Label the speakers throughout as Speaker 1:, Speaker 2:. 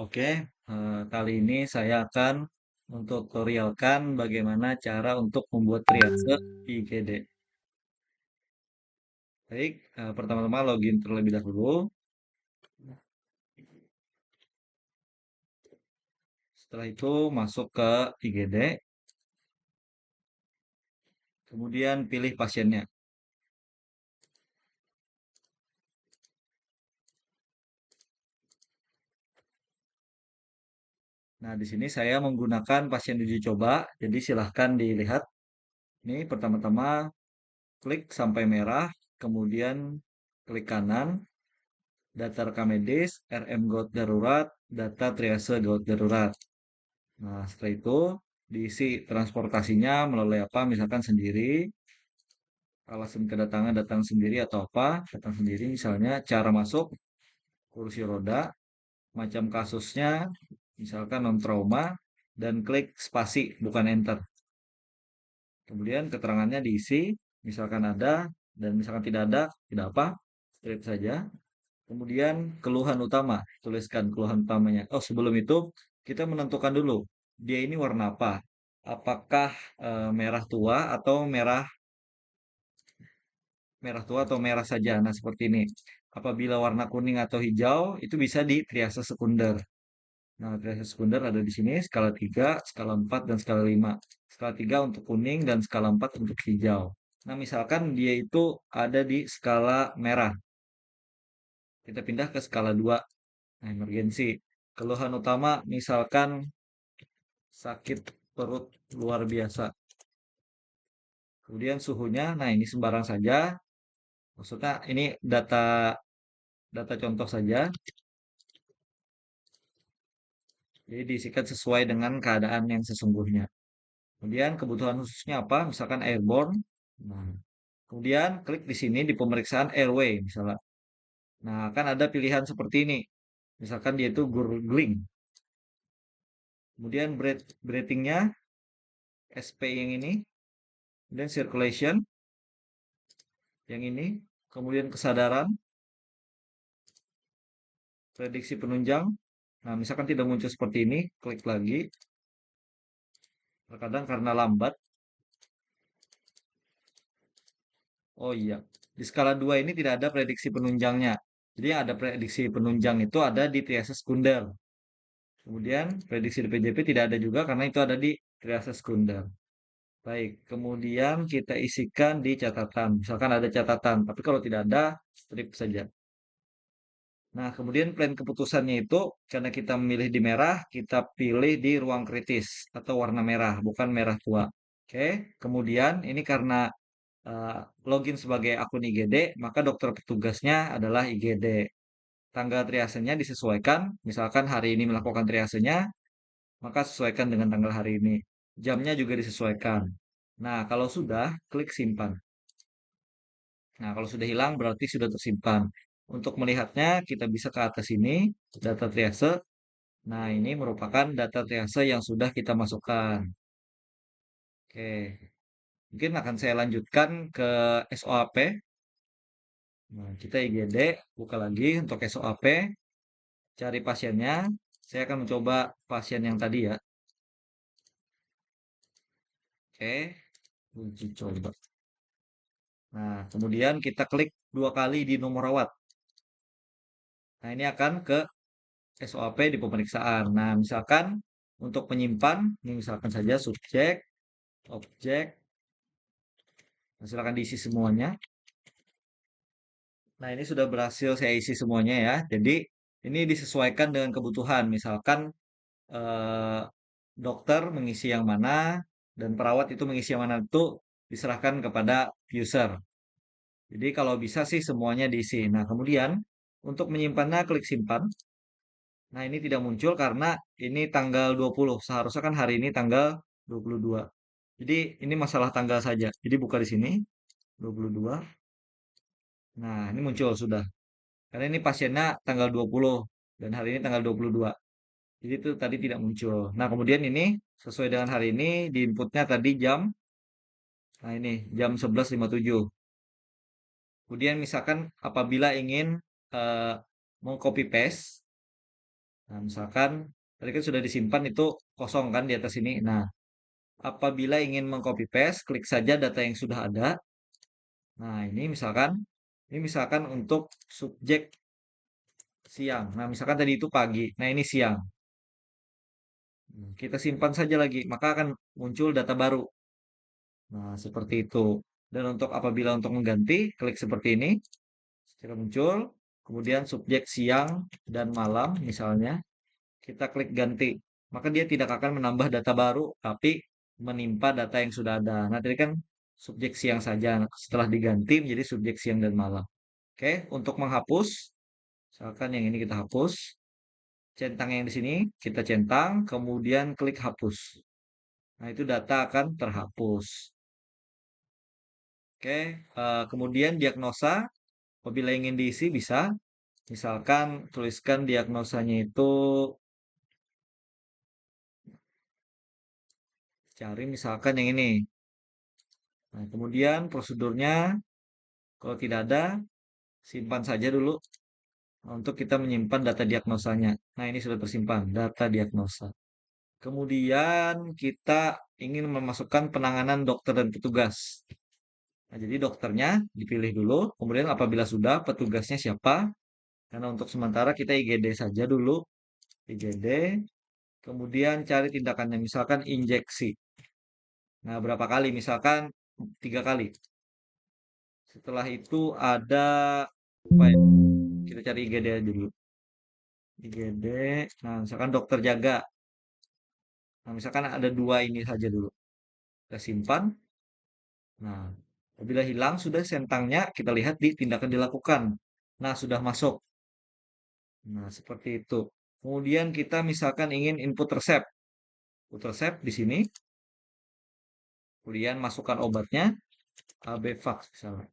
Speaker 1: Oke, kali ini saya akan tutorialkan bagaimana cara untuk membuat triase IGD. Baik, pertama-tama login terlebih dahulu. Setelah itu masuk ke IGD, kemudian pilih pasiennya. Nah, di sini saya menggunakan pasien uji coba, jadi silahkan dilihat. Ini pertama-tama klik sampai merah, kemudian klik kanan, data rekam medis, RM gawat darurat, data triase gawat darurat. Nah, setelah itu diisi transportasinya melalui apa, misalkan sendiri, alasan kedatangan datang sendiri atau apa, datang sendiri misalnya, cara masuk, kursi roda, macam kasusnya, misalkan non trauma, dan klik spasi, bukan enter. Kemudian keterangannya diisi, misalkan ada, dan misalkan tidak ada, tidak apa, strip saja. Kemudian keluhan utama, tuliskan keluhan utamanya. Oh, sebelum itu kita menentukan dulu dia ini warna apa. Apakah merah tua atau merah merah tua atau merah saja. Nah, seperti ini. Apabila warna kuning atau hijau itu bisa di triase sekunder. Nah, triase sekunder ada di sini skala 3, skala 4 dan skala 5. Skala 3 untuk kuning dan skala 4 untuk hijau. Nah, misalkan dia itu ada di skala merah. Kita pindah ke skala 2. Nah, emergensi. Keluhan utama misalkan sakit perut luar biasa. Kemudian suhunya, nah ini sembarang saja. Maksudnya ini data data contoh saja. Jadi diisikan sesuai dengan keadaan yang sesungguhnya. Kemudian kebutuhan khususnya apa? Misalkan airborne. Nah, kemudian klik di sini di pemeriksaan airway misalnya. Nah, kan ada pilihan seperti ini. Misalkan dia itu gurgling. Kemudian breathingnya SP yang ini. Kemudian circulation yang ini. Kemudian kesadaran, prediksi penunjang. Nah, misalkan tidak muncul seperti ini, klik lagi. Terkadang karena lambat. Oh iya, di skala 2 ini tidak ada prediksi penunjangnya. Jadi yang ada prediksi penunjang itu ada di triase sekunder. Kemudian prediksi di PJP tidak ada juga karena itu ada di triase sekunder. Baik, kemudian kita isikan di catatan. Misalkan ada catatan, tapi kalau tidak ada, strip saja. Nah, kemudian plan keputusannya itu karena kita memilih di merah, kita pilih di ruang kritis atau warna merah, bukan merah tua. Oke, kemudian ini karena eh, login sebagai akun IGD, maka dokter petugasnya adalah IGD. Tanggal triasenya disesuaikan, misalkan hari ini melakukan triasenya, maka sesuaikan dengan tanggal hari ini. Jamnya juga disesuaikan. Nah, kalau sudah, klik simpan. Nah, kalau sudah hilang berarti sudah tersimpan. Untuk melihatnya, kita bisa ke atas ini, data triase. Nah, ini merupakan data triase yang sudah kita masukkan. Oke, mungkin akan saya lanjutkan ke SOAP. Nah, kita IGD, buka lagi untuk SOAP, cari pasiennya. Saya akan mencoba pasien yang tadi ya. Oke, uji coba. Nah, kemudian kita klik 2 kali di nomor rawat. Nah, ini akan ke SOAP di pemeriksaan. Nah, misalkan untuk penyimpan, ini misalkan saja subjek, objek. Nah, silakan diisi semuanya. Nah, ini sudah berhasil saya isi semuanya ya. Jadi, ini disesuaikan dengan kebutuhan. Misalkan eh, dokter mengisi yang mana dan perawat itu mengisi yang mana itu diserahkan kepada user. Jadi kalau bisa sih semuanya diisi. Nah, kemudian untuk menyimpannya klik simpan. Nah, ini tidak muncul karena ini tanggal 20. Seharusnya kan hari ini tanggal 22. Jadi ini masalah tanggal saja. Jadi buka di sini 22. Nah, ini muncul sudah. Karena ini pasiennya tanggal 20 dan hari ini tanggal 22. Jadi itu tadi tidak muncul. Nah, kemudian ini sesuai dengan hari ini di inputnya tadi jam. Nah, ini jam 11.57. Kemudian misalkan apabila ingin eh, mengcopy paste, Nah, misalkan tadi kan sudah disimpan itu kosong kan di atas ini. Nah, apabila ingin mengcopy paste, klik saja data yang sudah ada. Nah, ini misalkan untuk subjek siang. Nah, misalkan tadi itu pagi. Nah, ini siang. Kita simpan saja lagi, maka akan muncul data baru. Nah, seperti itu. Dan apabila untuk mengganti, klik seperti ini, jika muncul, kemudian subjek siang dan malam misalnya, kita klik ganti. Maka dia tidak akan menambah data baru, tapi menimpa data yang sudah ada. Nah, tadi kan subjek siang saja. Nah, setelah diganti menjadi subjek siang dan malam. Oke, untuk menghapus, misalkan yang ini kita hapus, centang yang di sini kita centang, kemudian klik hapus. Nah, itu data akan terhapus. Oke, kemudian diagnosa, apabila ingin diisi bisa, misalkan tuliskan diagnosanya itu, cari misalkan yang ini. Nah, kemudian prosedurnya, kalau tidak ada, simpan saja dulu untuk kita menyimpan data diagnosanya. Nah, ini sudah tersimpan, data diagnosa. Kemudian kita ingin memasukkan penanganan dokter dan petugas. Nah, jadi dokternya dipilih dulu, kemudian apabila sudah, petugasnya siapa? Karena untuk sementara kita IGD saja dulu, IGD, kemudian cari tindakannya, misalkan injeksi. Nah, berapa kali? Misalkan 3 kali. Setelah itu ada apa ya? Kita cari IGD aja dulu. IGD. Nah, misalkan dokter jaga. Nah, misalkan ada 2 ini saja dulu. Kita simpan. Nah, apabila hilang sudah sentangnya, kita lihat di tindakan dilakukan. Nah, sudah masuk. Nah, seperti itu. Kemudian kita misalkan ingin input resep. Input resep di sini. Kemudian masukkan obatnya. ABVAX misalnya.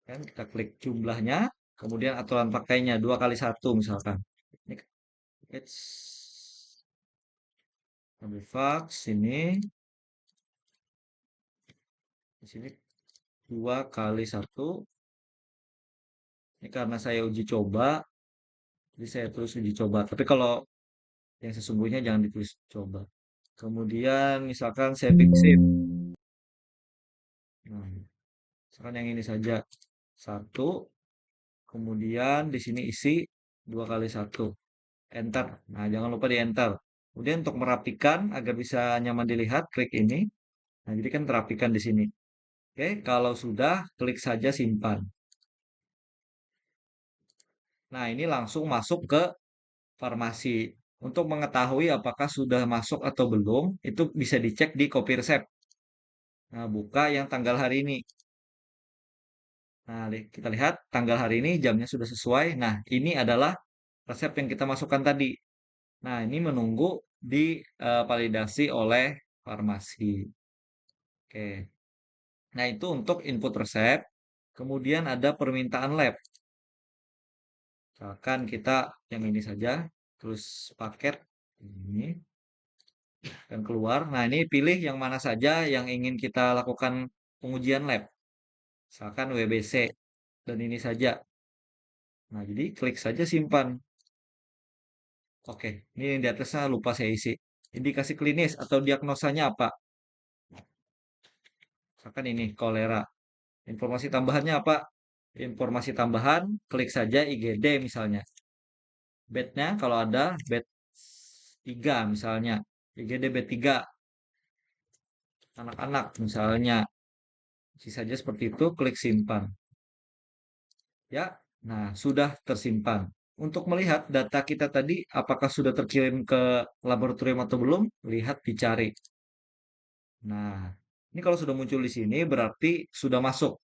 Speaker 1: Kan kita klik jumlahnya. Kemudian aturan pakainya 2 kali 1 misalkan. Ini it's ABVAX ini. Di sini 2 kali 1. Ini karena saya uji coba. Jadi saya tulis uji coba. Tapi kalau yang sesungguhnya jangan ditulis coba. Kemudian misalkan saving shift. Nah, misalkan yang ini saja 1. Kemudian di sini isi 2 kali 1. Enter. Nah, jangan lupa di enter. Kemudian untuk merapikan agar bisa nyaman dilihat, klik ini. Nah, jadi kan terapikan di sini. Oke, kalau sudah, klik saja simpan. Nah, ini langsung masuk ke farmasi. Untuk mengetahui apakah sudah masuk atau belum, itu bisa dicek di copy resep. Nah, buka yang tanggal hari ini. Nah, kita lihat tanggal hari ini jamnya sudah sesuai. Nah, ini adalah resep yang kita masukkan tadi. Nah, ini menunggu divalidasi oleh farmasi. Oke. Nah, itu untuk input resep. Kemudian ada permintaan lab. Misalkan kita yang ini saja, terus paket ini dan keluar. Nah, ini pilih yang mana saja yang ingin kita lakukan pengujian lab. Misalkan WBC dan ini saja. Nah, jadi klik saja simpan. Oke, ini yang di atasnya lupa saya isi. Indikasi klinis atau diagnosanya apa? Misalkan ini kolera. Informasi tambahannya apa? Informasi tambahan, klik saja IGD misalnya. Bednya kalau ada bed 3 misalnya. IGD bed 3 anak-anak misalnya. Isi saja seperti itu, klik simpan. Ya, nah sudah tersimpan. Untuk melihat data kita tadi apakah sudah terkirim ke laboratorium atau belum, lihat dicari. Nah, ini kalau sudah muncul di sini berarti sudah masuk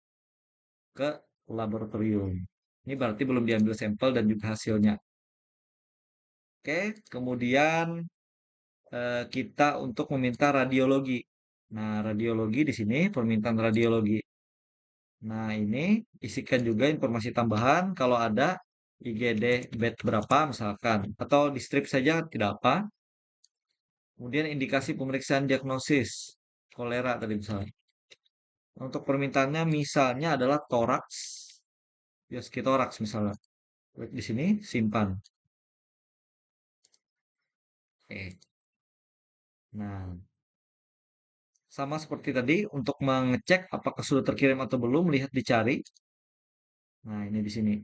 Speaker 1: ke laboratorium. Ini berarti belum diambil sampel dan juga hasilnya. Oke, kemudian kita untuk meminta radiologi. Nah, radiologi di sini permintaan radiologi. Nah, ini isikan juga informasi tambahan kalau ada IGD bed berapa misalkan atau di strip saja tidak apa. Kemudian indikasi pemeriksaan diagnosis kolera tadi misalnya. Untuk permintaannya misalnya adalah toraks, biaskitoraks misalnya. Klik di sini simpan. Oke. Nah, sama seperti tadi untuk mengecek apakah sudah terkirim atau belum, lihat dicari. Nah, ini di sini.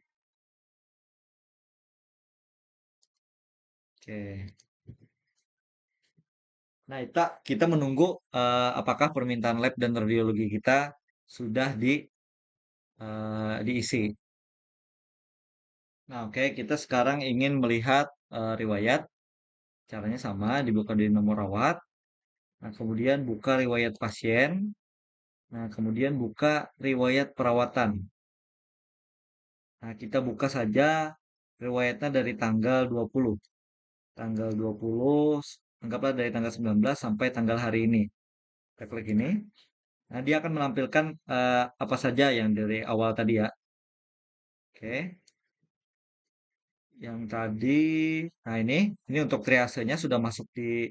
Speaker 1: Oke. Nah, kita menunggu apakah permintaan lab dan radiologi kita sudah diisi. Nah, oke, kita sekarang ingin melihat riwayat. Caranya sama, dibuka di nomor rawat. Nah, kemudian buka riwayat pasien. Nah, kemudian buka riwayat perawatan. Nah, kita buka saja riwayatnya dari tanggal 20. Tanggal 20, anggaplah dari tanggal 19 sampai tanggal hari ini. Kita klik ini. Nah, dia akan menampilkan apa saja yang dari awal tadi ya. Oke, yang tadi, nah ini untuk triasenya sudah masuk di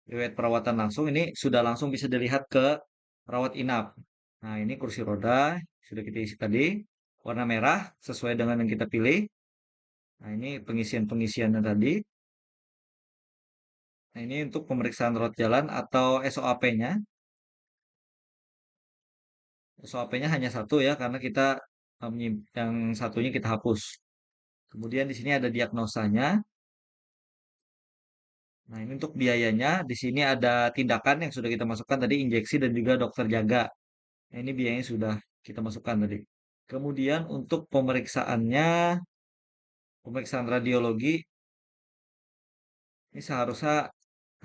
Speaker 1: riwayat perawatan langsung. Ini sudah langsung bisa dilihat ke rawat inap. Nah, ini kursi roda sudah kita isi tadi, warna merah sesuai dengan yang kita pilih. Nah, ini pengisian-pengisiannya tadi. Nah, ini untuk pemeriksaan rawat jalan atau SOAP-nya. SOAP-nya hanya satu ya, karena kita yang satunya kita hapus. Kemudian di sini ada diagnosanya. Nah, ini untuk biayanya. Di sini ada tindakan yang sudah kita masukkan tadi, injeksi dan juga dokter jaga. Nah, ini biayanya sudah kita masukkan tadi. Kemudian untuk pemeriksaannya, pemeriksaan radiologi, ini seharusnya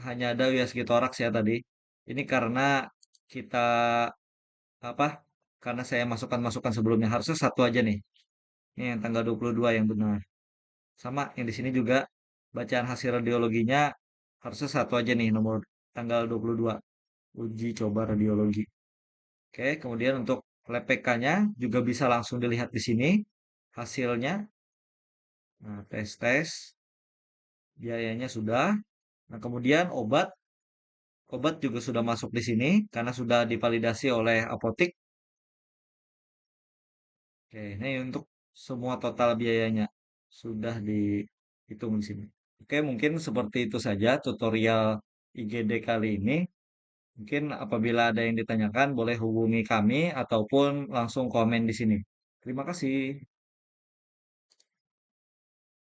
Speaker 1: hanya ada USG toraks ya tadi. Ini karena kita apa? Karena saya masukkan masukan sebelumnya harusnya satu aja nih. Ini yang tanggal 22 yang benar. Sama yang di sini juga bacaan hasil radiologinya harusnya satu aja nih nomor tanggal 22 uji coba radiologi. Oke, kemudian untuk lab PK-nya juga bisa langsung dilihat di sini hasilnya. Nah, tes-tes biayanya sudah. Nah, kemudian obat juga sudah masuk di sini karena sudah divalidasi oleh apotik. Oke, ini untuk semua total biayanya sudah dihitung di sini. Oke, mungkin seperti itu saja tutorial IGD kali ini. Mungkin apabila ada yang ditanyakan boleh hubungi kami ataupun langsung komen di sini. Terima kasih.